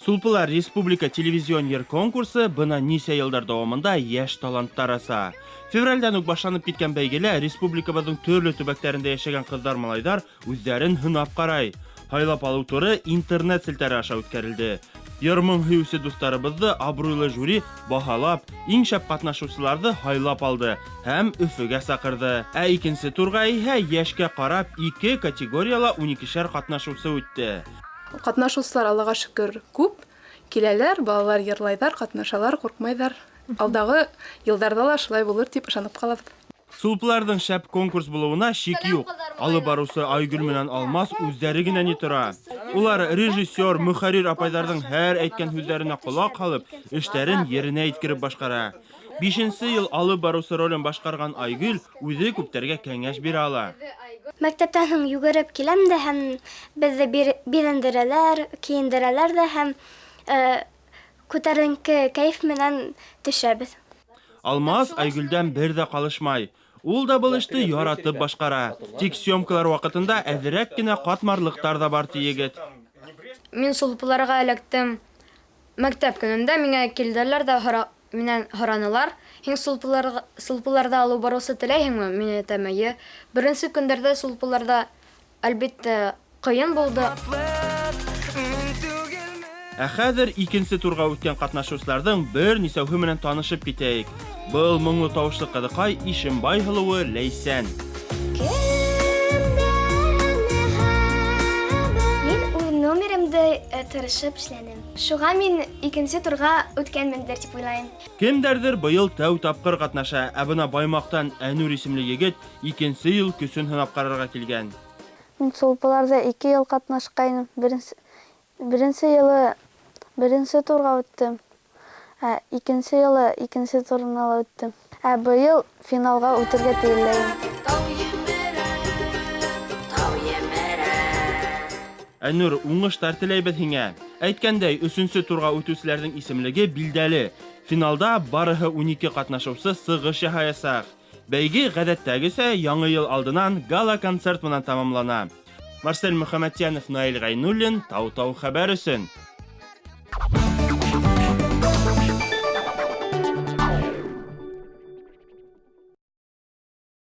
Сулпылар Республика телевизионер конкурсы бына нисә елдар дәвамында яшь таланттар аса. Февральдан ук башланып киткән бәйгелә республикабызның төрле төбәкләрендә яшәгән кыздар-малайдар үзләрен һынап карай. Хайлап алу туры интернет селтәре аша үткәрелде. Ярмың һөюсе дусларыбызды абруйлы жюри баһалап, иң шәп катнашучыларны хайлап алды һәм Өфөгә сакырды. Ә икенче турга иһә яшькә карап 2 категорияла 12шәр катнашучы үтте. Катнашучылар Аллага шөкер күп. Киләләр, балалар йырлайдар, катнашалар, куркмайдар. Алдагы елдарда ла шулай булыр дип ышанып калабыз. Сулпыларның шәп конкурс булуына шик юк. Алып барусы Айгөл менән Алмаз үзләре генә не тора. Улар режиссер, мөхәррир апайларның һәр әйткән сүзләренә колак халып, эшләрен yerенә иткереп башкара. 5нче ел алып барусы ролен башкарган Айгөл үзе күптәргә кәңәш бирә ала. Мәктәптән һәм югырып киләм дә һәм безне бирендерәләр, киендерәләр дә һәм күтәренке кайф менән төшәбез. Алмаз Айгөлдән бер дә калышмай. Ул да был эште яратып башкара. Тик съемкалар вакытында әзрәк кенә катмарлыктар да бар егет. Мин Сулпыларга эләктем. Мәктәп көнендә миңа килделәр дә миннән харанылар. Һин Сулпыларда алу барусы теләйһеңме? Мин әйтәм, беренче көндәрдә Сулпыларда әлбәттә кыен булды. Ә хәзер икенче турга үткән катнашучыларның бер нисәүһе менән танышып китәйек. Был моңлы тавышлы кызыкай Ишембай һылуы Ләйсән. Мин үз номеримде тырышып эшләдем. Шуңа мин икенче турга үткәнмендер дип уйлайм. Кемдәрдер быел тәү тапкыр катнаша, ә бына Баймактан Әнүр исемле егет икенче ел көсөн һынап карарга килгән. Мин Сулпыларда 2 ел катнашкайным. Беренче елы беренче турга үттем. Икенче елы икенче турына үттем. Быел финалга үтәргә тиеләйм. Әнүр, уңыштар теләйбез һиңә. Әйткәндәй, 3нче турга үтүчеләрнең исемлеге билдәле. Финалда барыһы 12 катнашучы сыгыш яһаячак. Бәйге гадәттәгесә яңа ел алдыннан гала-концерт менән тамамлана. Марсель Мөхәммәтьянов, Наил Гайнуллин, Тау-Тау хәбәр өчен.